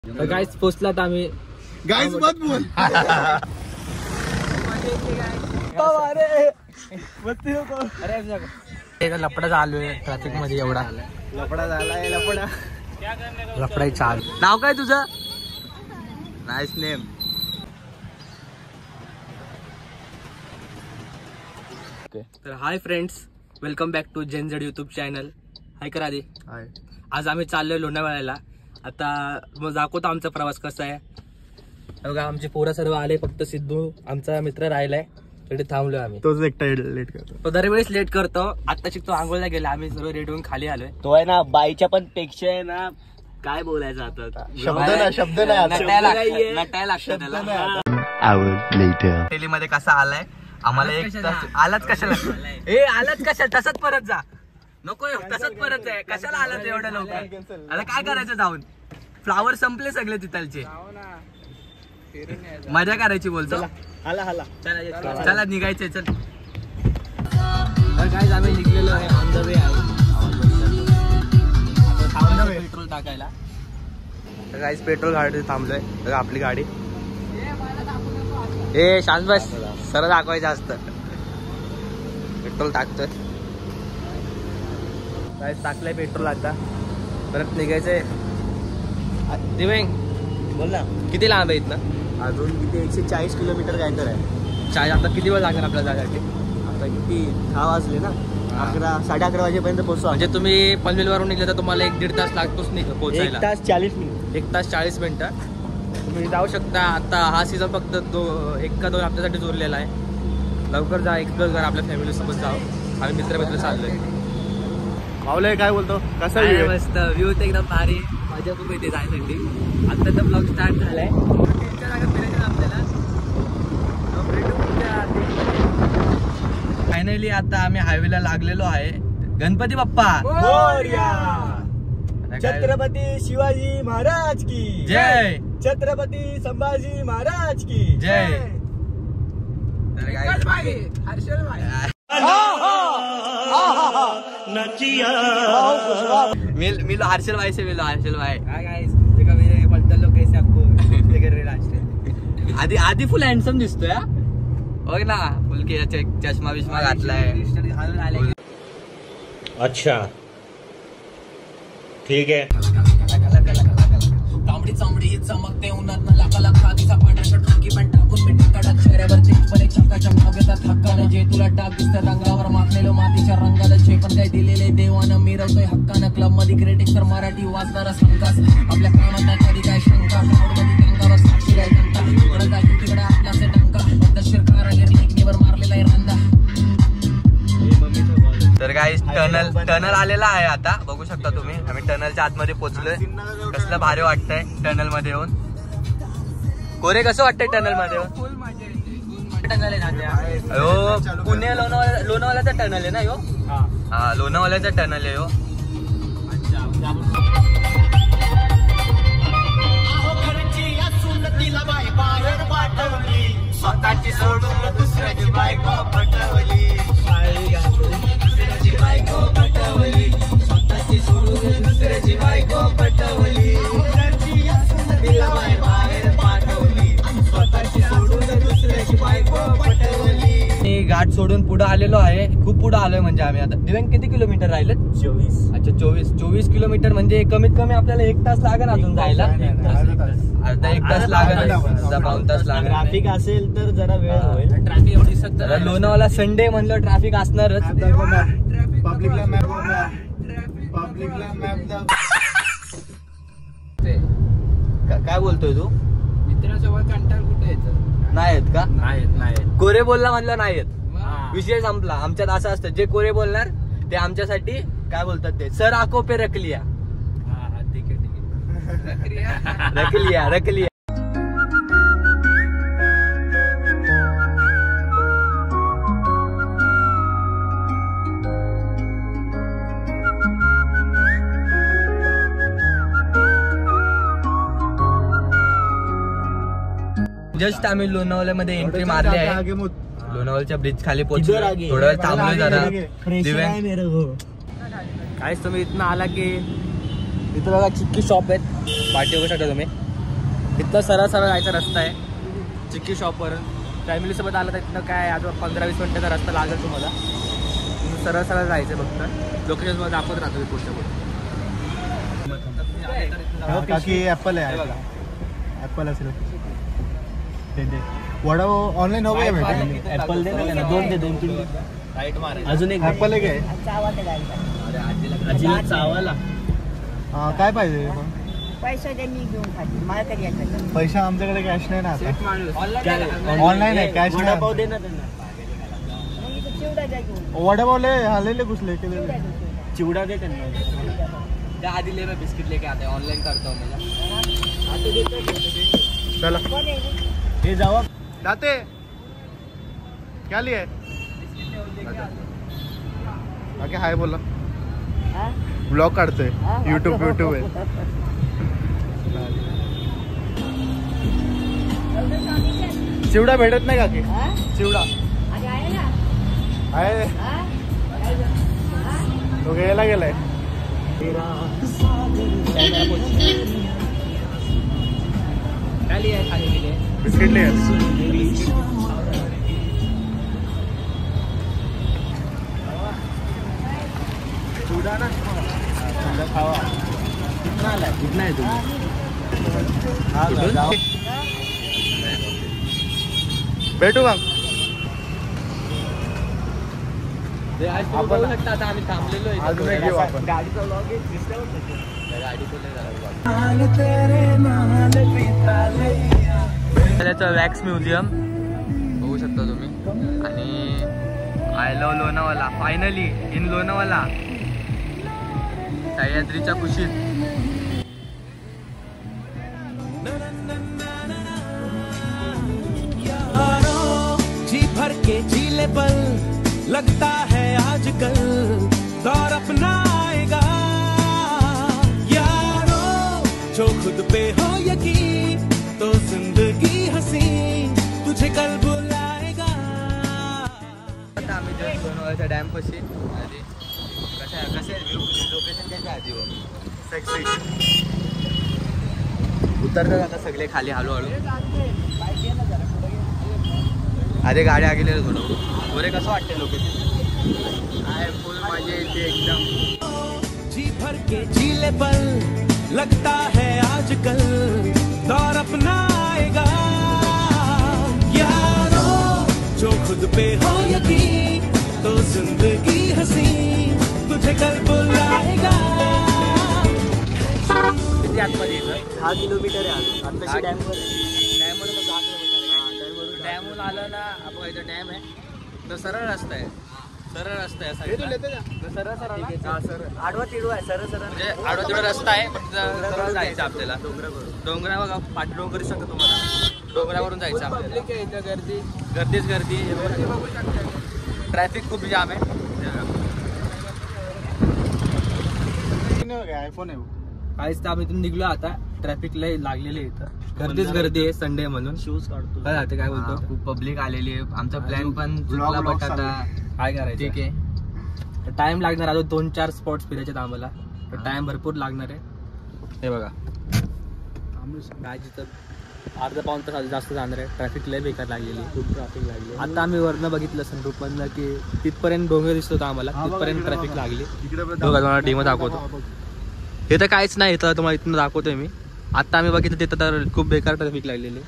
Guys पोचलात आम्ही. Guys मत बोल. अरे लपडा चालू ट्रॅफिक मध्ये एवढा लफडा झालाय लफडा. लफडा चाल. नाव काय तुझं? Nice name. तर hi friends, welcome back to Gen Z YouTube channel. Hi करा आधी. हाय. आज आम्ही चाललोय लोणावळ्याला. आता मग दाखवतो आमचा प्रवास कसा आहे. बघा आमचे पोरं सर्व आले, फक्त सिद्धू आमचा मित्र राहिलाय तिथे थांबलोय आम्ही. तोच एकटा लेट करतो. तो दरवेळेस लेट करतो. आता शिकतो आंघोळला गेला, आम्ही सर्व रेडी होऊन खाली आलोय. तो आहे ना बाईच्या पण पेक्षा आहे ना, काय बोलायचं आता, शब्द नाही नटायला लागतं त्याला. मध्ये कसा आलाय आम्हाला एक आलाच कशाला आलाच कशा तसंच परत जा. नको तसंच परत आहे. कशाला आलात एवढं लवकर? आता काय करायचं जाऊन? फ्लावर संपले सगळे तिथलचे. मजा करायची बोलतो. चला निघायचंय. चल काय आम्ही निघलेलो आहे. ऑन द वे आहे. पेट्रोल टाकायला. गाईस पेट्रोल गाडी थांबलोय. बघा आपली गाडी. ए शांत बस. सरळ दाखवायचं असतं. पेट्रोल टाकतोय. गाईस टाकलंय पेट्रोल. आता परत निघायचंय. दिवेंग बोल ना. किती लांब आहे इथनं? अजून किती 140 किलोमीटर काय तर आहे. आता किती वेळ लागणार आपल्याला जायसाठी? आता किती 6 वाजले ना. 11 साडे 11 वाजेपर्यंत पोहोचू. म्हणजे तुम्ही पनवेलवरून निघले तर तुम्हाला 1-1.5 तास लागतोच नाही पोहोचायला. 1 तास 40 मिनिट. 1 तास 40 मिनिटं तुम्ही जाऊ शकता. आता हा सीझन फक्त 1 का 2 हफ्त्यासाठी उरलेला आहे. लवकर जा, एक्सप्लोर करा, आपल्या फॅमिली सोबत जाऊ. आम्ही मित्र चाललोय. मावले काय बोलतो? कसा मस्त व्ह्यू तर एकदम भारी. मजा खूप येते जायसाठी. आता तर ब्लॉग स्टार्ट झालाय. फायनली आता आम्ही हायवेला लागलेलो आहे. गणपती बाप्पा छत्रपती शिवाजी महाराज की जय. छत्रपती संभाजी महाराज की जय. मिलो हर्षल भाई से मिलो. हर्षल भाई आधी फुल हँडसम दिसतोय. बघ ना, फुल चष्मा बिष्मा घातलाय. अच्छा ठीक है. तांबडी चांबडी चमकते उन्हात लाखा लाखा तिचा पांढरा शर्ट खाकी पॅन्ट टाकून मिठी कडक चेहऱ्यावरचे पण एक चमकाच्या भाव घेतात हक्कानं. जे तुला टाक दिसतात अंगावर माखलेलो मातीच्या रंगाला. जे पण काय दिलेले देवानं मिरवतोय हक्कानं. क्लब मध्ये क्रिटिक्स तर मराठी वाचणारा संकास. आपल्या कामात नाही कधी काय शंका. क्राऊड मध्ये अंगावर साक्षी काय घंटा. तिकडे काय तिकडे आपला से डंका. पद्धतशीर कारगिरीवर मारलेला आहे रंदा. तर गाईस टनल आलेला आहे. आता बघू शकता तुम्ही. आम्ही टनलच्या आतमध्ये पोहोचलोय. कसलं भारी वाटतंय टनल मध्ये येऊन. कोरे कसं वाटतंय टनल मध्ये येऊन? टनल आहे. पुणे लोणावळ्याचा टनल आहे ना यो. हा लोणावळ्याचा टनल आहे यो. स्वतःची सोडून दुसऱ्याची बायको पटवली. स्वतःची सोडून दुसऱ्याची बायको पटवली. तिला बाहेर पाठवली. स्वतःची सोडून दुसऱ्याची बायको पटवली. घाट सोडून पुढे आलेलो आहे. खूप पुढे आलोय. म्हणजे आम्ही आता दिव्यांग किती किलोमीटर राहिले? 24. अच्छा 24 किलोमीटर. म्हणजे कमीत कमी आपल्याला 1 तास लागेल अजून जायला. अर्धा 1 तास लागेल. अर्धा पाऊण तास लागेल. ट्रॅफिक असेल तर जरा वेळ होईल. ट्रॅफिक एवढी दिसत. लोणावळा संडे म्हणलं ट्रॅफिक असणारच. पब्लिकला काय बोलतोय तू? मित्रासोबत कंटाळ कुठे येतं? नाही येत का? नाही. कोरे बोलला म्हणलं नाही येत. विषय संपला. आमच्यात असं असतं, जे कोरे बोलणार ते आमच्यासाठी काय बोलतात ते सर आको पे रख लिया. ठीक आहे. रख लिया. जस्ट आम्ही लोणावळ्यामध्ये एंट्री मारली आहे. लोणावळ्याच्या ब्रिज खाली पोहोचलो. थोडा वेळ थांबलोय जरा. काहीच तुम्ही इथनं आला की इथं बघा चिक्की शॉप आहेत. पाठी बघू शकता तुम्ही. इथनं सरळ सरळ जायचा रस्ता आहे चिक्की शॉपवरून. फॅमिलीसोबत आला तर इथनं काय आज 15-20 मिनिटाचा रस्ता लागेल तुम्हाला. सरळ सरळ जायचं फक्त. लोकेशन मध्ये दाखवत राहतो मी पुढच्या पुढे. काकी ऍपल आहे ऍपल असेल ते दे. वडा ऑनलाईन हो गया भेटेल. ऍपल दे ना, 2 दे 2-3 दे. राईट मार अजून एक ऍपल आहे काय आजीला चावाला. काय पाहिजे पैसा त्यांनी घेऊन खाते मला तरी यायचं. पैसा आमच्याकडे कॅश नाही ना आता. ऑनलाईन आहे कॅश नाही. वडापाव दे ना त्यांना. मग इथं चिवडा द्या घेऊन. वडापावले हालेले घुसले केलेले. चिवडा दे त्यांना. त्या आधी ले बिस्किट लेके आते ऑनलाईन करता हूं मला. आता देतो चला कोण आहे? हे जावा. जाते क्या लिए आगे हाय बोला. हा? ब्लॉग काढतोय हा? युट्यूब आहे. चिवडा भेटत नाही काकी. हा? चिवडा आणि आहे ना? आहे हा? तो घ्यायला गेलाय. खाली आहे खाली गेले. बिस्किट ले चिवडा ना चिवडा खावा. कितना आलाय कितना आहे तुम्ही. भेटू मग. आपण बघू शकता आता आम्ही थांबलेलो आहे. अजून एक घेऊ आपण. गाडीचा व्लॉग आहे दिसल्यावर गाडीचं वॅक्स म्युझियम बघू शकता तुम्ही. आणि I love Lonavala. Finally in Lonavala सह्याद्रीच्या कुशीत. जी भर के जीले पल लगता है आजकल दौर अपना आएगा यारो जो खुद पे हो यकीन तो जिंदगी हसी तुझे कल बुलाएगा. आता आम्ही जस्ट लोणावळ्याच्या डॅम पाशी आधी. कसे लोकेशन कसे आधी सेक्सी. उतरतात आता सगळे खाली हळूहळू. अरे गाड्या गेले थोडं. बरे कसं वाटते लोकेशन. आहे फुल मजा येते एकदम. जी भर के जीले पल लगता है आजकल दौर अपना आएगा यारो जो खुद पे हो यकीन तो जिंदगी हसी तुझे कल बुलाएगा. किती आतमध्ये येतं. 10 किलोमीटर आहे अजून. आत्ताशी डॅमवर आहे. डॅमवरून 10 किलोमीटर आहे. डॅमवरून आलं ना आपण इथं डॅम आहे तर सरळ रस्ता आहे. सरळ रस्ता आहे सरळ सरळ आडवा तिडवा आहे. सरळ सरळ म्हणजे आडवा तिडवा रस्ता आहे पण सरळ जायचं आपल्याला. डोंगरा बघा पाठी डोंगर दिसू शकतो तुम्हाला. डोंगरावरून जायचं आपल्याला. गर्दीच गर्दी. ट्रॅफिक खूप जाम आहे. आयफोन आहे. काहीच तर आम्ही इथून निघलो आता. ट्रॅफिक लय लागलेले इथं. गर्दीच गर्दी आहे संडे म्हणून. शूज काढतो काय जाते काय बोलतो. खूप पब्लिक आलेली आहे. आमचा प्लॅन पण चुकला बट आता काय करायचं. ठीक आहे. टाइम लागणार अजून 2-4 स्पॉट्स फिरायचे आम्हाला. तर टाइम भरपूर लागणार आहे. हे बघा काय जिथं अर्धा-पाऊण तास जास्त जाणार आहे. ट्रॅफिक लय बेकार लागलेली. खूप ट्रॅफिक लागली. आता आम्ही वरनं बघितलं सनरूफ मधनं की तिथपर्यंत डोंगर दिसत होता आम्हाला. तिथपर्यंत ट्रॅफिक लागली. बघा तुम्हाला डेमो दाखवतो. हे तर काहीच नाही. इथं तुम्हाला इथून दाखवतोय मी. आता आम्ही बघितलं तिथं तर खूप बेकार ट्रॅफिक लागलेली.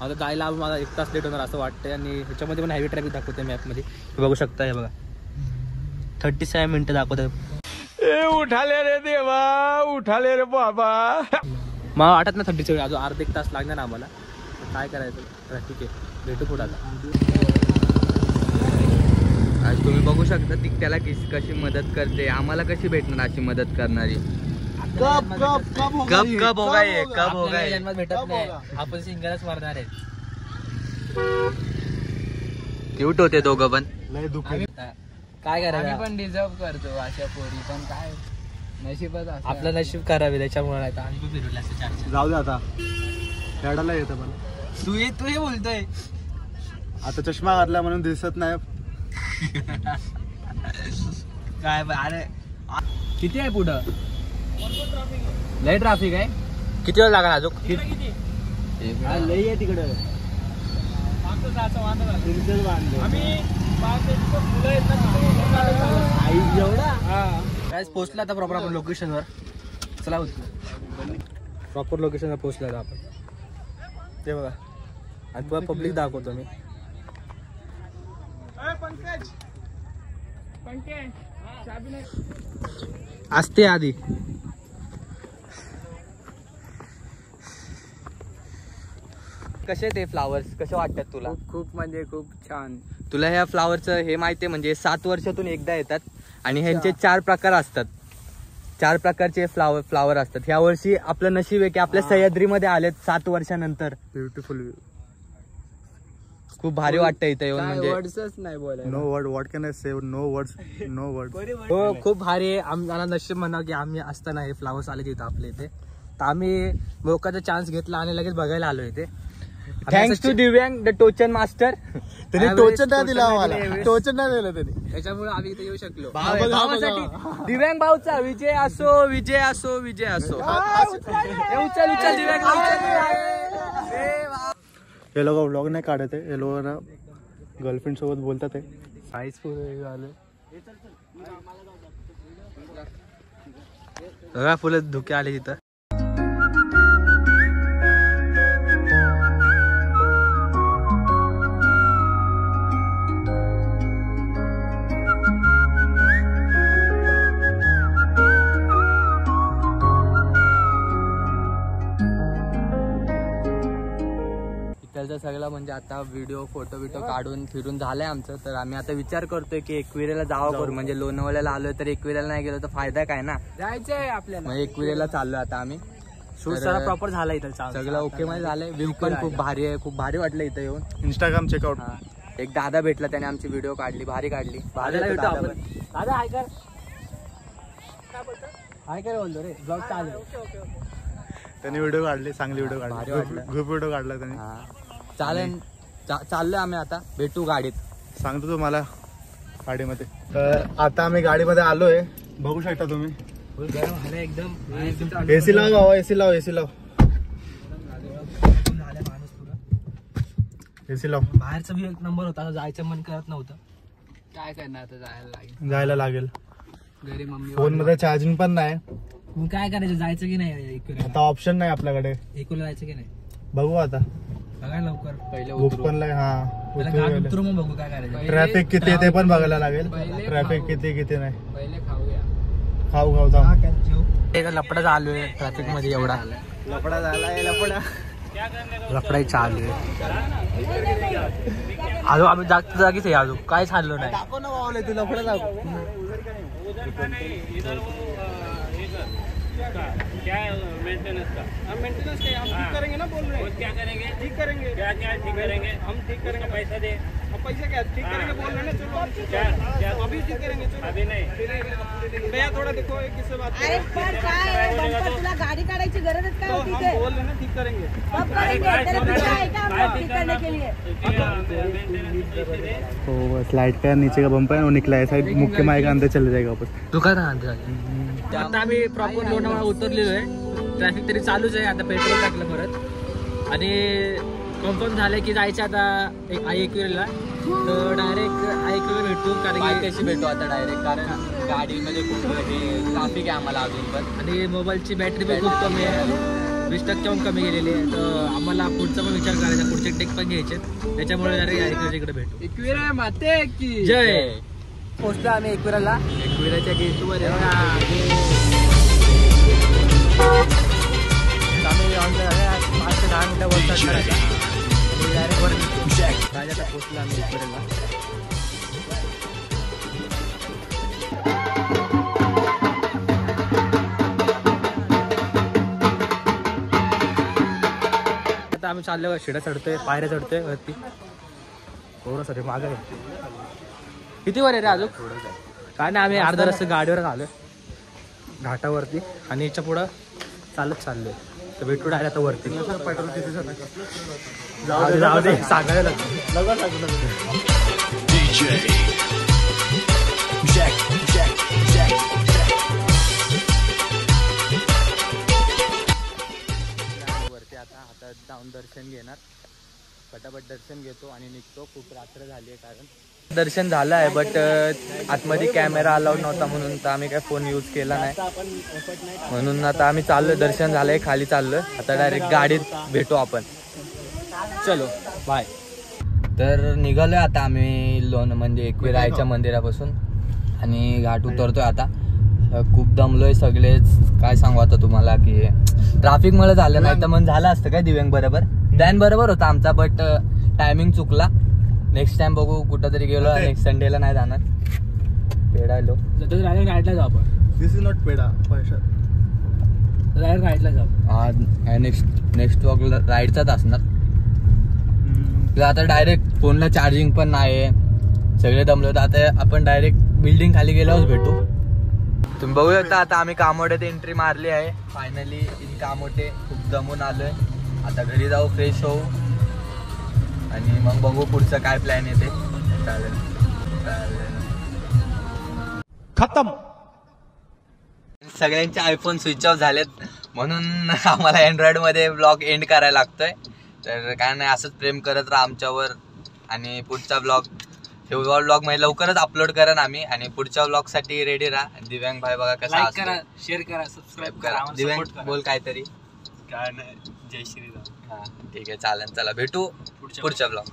आता जायला मला 1 तास लेट होणार असं वाटतंय. आणि ह्याच्यामध्ये पण हेवी ट्रॅफिक दाखवतोय मॅपमध्ये. बघू शकता. हे बघा 37 मिनिटं दाखवतोय. उठाले रे देवा उठाले रे बाबा. मला वाटत ना 37 अजून अर्धा 1 तास लागणार आम्हाला. काय करायचं ट्रॅफिक आहे. भेटू पुढे आता. आज तुम्ही बघू शकता ती त्याला कशी मदत करते. आम्हाला कशी भेटणार अशी मदत करणारी. कब होगा ये कब होगा ये. जन्मात भेटत नाही. आपण सिंगलच मारणार आहे. क्यूट होते दोघं पण. लय दुःख. काय करायचं. पण डिझर्व करतो अशा पोरी पण काय नशीबच असं. आपलं नशीब करावे त्याच्यामुळे नाही तर आम्ही फिरवले असं 400. जाऊ दे आता. खेळायला येतं पण. तू हे बोलतोय. आता चष्मा घातला म्हणून दिसत नाही. काय अरे किती आहे पुढं. लय ट्रॅफिक आहे. किती वेळ लागणार अजून. लई आहे तिकडं काय पोहोचला आता प्रॉपर आपण लोकेशनवर. चला प्रॉपर लोकेशनवर पोहोचला आता आपण. ते बघा आणि तुला पब्लिक दाखवतो मी. असते आधी कसे ते फ्लावर्स कसे वाटतात तुला? खूप म्हणजे खूप छान. तुला ह्या फ्लावरचं हे माहितीये म्हणजे 7 वर्षातून एकदा येतात आणि ह्यांचे 4 प्रकार असतात. 4 प्रकारचे फ्लावर असतात. ह्या वर्षी आपलं नशीब आहे की आपल्या सह्याद्रीमध्ये आलेत 7 वर्षानंतर. ब्युटिफुल. खूप भारी वाटतं इथं येऊन. म्हणजे वर्ड्सच नाही बोलायला. No word. What can I say? No words. No word. हो खूप भारी आहे. आम्हाला नशीब म्हणा की आम्ही असताना हे फ्लावर्स आले तिथं आपल्या इथे. तर आम्ही मोकाचा चान्स घेतला आणि लगेच बघायला आलो इथे. थँक्स टू दिव्यांग द टोचन मास्टर. त्यांनी टोचन नाही दिला आम्हाला. टोचन नाही दिलं त्यांनी. त्याच्यामुळे आम्ही इथे येऊ शकलो. भावासाठी दिव्यांग भाऊचा विजय असो विजय असो विजय असो. उचल उचल दिव्यांग हे लोक व्लॉग नाही काढत आहे. हे लोक ना गर्लफ्रेंड सोबत बोलतात आहे. साईज झालं बघा फुलं धुके आले तिथं. सगळं म्हणजे आता व्हिडिओ फोटो काढून फिरून झालंय आमचं. तर आम्ही आता विचार करतोय की एकविरेला जावं करू. म्हणजे लोणावळ्याला आलोय तर एकविरेला नाही गेलो तर फायदा काय ना. जायचंय आपल्याला. मग एकविरेला चाललोय आता आम्ही. शूट सगळा प्रॉपर झाला इथं. सगळं ओके मध्ये झालंय. व्ह्यू पण खूप भारी आहे. खूप भारी वाटलं इथं येऊन. Instagram check out. एक दादा भेटला त्याने आमची व्हिडिओ काढली. भारी काढली. दादा हाय कर. हाय कर बोलतो रे. ब्लॉग चालू. त्यांनी व्हिडिओ काढले. चांगली व्हिडिओ भारी काढली. वाटलं. ग्रुप व्हिडिओ काढला त्यांनी. चालेल चाललोय आम्ही आता. भेटू गाडीत. सांगतो तुम्हाला गाडीमध्ये. तर आता आम्ही गाडीमध्ये आलोय. बघू शकता तुम्ही. एकदम एसी लाव बाबा. एसी लाव. एसी लाव. एसी लाव. बाहेरचा बी एक नंबर होता. जायचं मन करत नव्हतं. काय करणार आता जायला लागेल. जायला लागेल. घरी मम्मी फोन मध्ये चार्जिंग पण नाही. मग काय करायचं? जायचं की नाही? आता ऑप्शन नाही आपल्याकडे. एकुला जायचं की नाही? बघू आता. बघा लवकर. पहिले बुक पण उतरू मग बघू काय करायचं. ट्रॅफिक किती आहे ते पण बघायला लागेल. ट्रॅफिक किती नाही. पहिले खाऊया. खाऊ जाऊ. एक लपडा चालू आहे ट्रॅफिक मध्ये. एवढा लफडा झालाय. लफडाही चालू आहे. अजून आम्ही जागीच आहे. अजून काय चाललो नाही. दाखव ना वावले तू. लफडा दाखव. क्या मेंटेनेंस का? हम मेंटेनेंस के हम ठीक करेंगे ना. बोल रहे हैं क्या करेंगे? ठीक करेंगे. क्या ठीक करेंगे? हम ठीक करेंगे. पैसा दे. अब पैसा क्या ठीक करेंगे बोल रहे हैं ना. चलो क्या अभी ठीक करेंगे. चलो अभी नहीं. भैया थोड़ा देखो एक किससे बात अरे पण काय बंपर तुला गाडी काढायची गरजच काय होती ते? बोल रहे ना ठीक करेंगे. कब करेंगे? तेरे पीछे है क्या हम लोग ठीक करने के लिए? तो बस लाइट का नीचे का बम्पर है वो निकला है. साइड मुख्य मार्ग अंदर चले जाएगा वापस. दुकान आता आम्ही प्रॉपर लोणावळा उतरलेलो आहे. ट्रॅफिक तरी चालूच आहे. आता पेट्रोल टाकलं परत आणि कन्फर्म झालं की जायचं आता एकविरेला. तर डायरेक्ट एकविरेला भेटू. कारण कशी भेटू आता डायरेक्ट. कारण गाडीमध्ये खूप ट्रॅफिक आहे आम्हाला अजून पण. आणि मोबाईलची बॅटरी पण खूप कमी आहे. 20% कमी गेलेली आहे. तर आम्हाला पुढचा पण विचार करायचा. पुढचे टेक पण घ्यायचे. त्याच्यामुळे डायरेक्ट एकविरेकडे भेटू. एकविरा माते की जय. पोहोचलो आम्ही एकविराला. एकविराच्या गेटवर आम्ही ऑनलाईन 5 ते 10 मिनिटं बोलतात डायरेक्ट वर राजाचा पोहोचलो आम्ही एकविराला. आता आम्ही चाललो. शिड्या चढतोय. पायऱ्या चढतोय वरती. थोडं सर मागे किती वर आहे रे अजून? काय नाही आम्ही अर्धा रस्ता गाडीवर आलोय घाटावरती आणि याच्या पुढं चालत चाललोय. तर भेटू डायरेक्ट आता वरती. पेट्रोल किती झालं? जाऊ दे सांगायला वरती आता जाऊन दर्शन घेणार, पटापट दर्शन घेतो आणि निघतो. खूप रात्र झाली आहे कारण दर्शन झालं आहे, बट आतमध्ये कॅमेरा अलाउड नव्हता म्हणून तर आम्ही काय फोन यूज केला नाही. म्हणून आता आम्ही चाललो, दर्शन झालंय, खाली चाललो. आता डायरेक्ट गाडीत भेटू आपण. चलो बाय. तर निघालोय आता आम्ही म्हणजे एकविरायच्या मंदिरापासून आणि घाट उतरतोय आता. खूप दमलोय सगळेच, काय सांगू आता तुम्हाला की ट्रॅफिक मुळे झालं, नाही तर मग झालं असतं काय दिव्यांग बरोबर. प्लॅन बरोबर होता आमचा, बट टायमिंग चुकला. नेक्स्ट टाइम बघू, कुठं तरी गेलो. नेक्स्ट संडेला नाही जाणार. पेडायलो राईडला जाऊ आपण. दिस इज नॉट पेडा, राईडला जाऊ. नेक्स्ट वॉक राईडचाच असणार. आता डायरेक्ट फोनला चार्जिंग पण नाही, सगळे दमलो. आता आपण डायरेक्ट बिल्डिंग खाली गेल्यावर भेटू. तुम्ही बघू शकता आता आम्ही कामोट्यात एंट्री मारली आहे फायनली इन कामोटे. खूप दमून आलोय. आता घरी जाऊ, फ्रेश होऊ आणि मग बघू पुढचं काय प्लॅन येते. चालेल खतम. सगळ्यांचे आयफोन स्विच ऑफ झालेत म्हणून आम्हाला अँड्रॉइड मध्ये ब्लॉग एंड करायला लागतोय. तर काय नाही, असंच प्रेम करत राहा आमच्यावर. आणि पुढचा ब्लॉग ब्लॉग मध्ये लवकरच अपलोड करा आम्ही. आणि पुढच्या ब्लॉग साठी रेडी राहा. दिव्यांग भाई बघा कसा करा, शेअर करा, सबस्क्राईब करा. दिव्यांग बोल काहीतरी. काय नाही, जय श्रीराम. हा ठीक आहे, चालेल. चला भेटू पुढच्या ब्लॉग.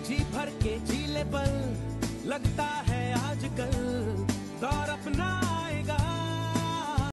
जी भर के झीले पल लगता है आजकल दौर अपना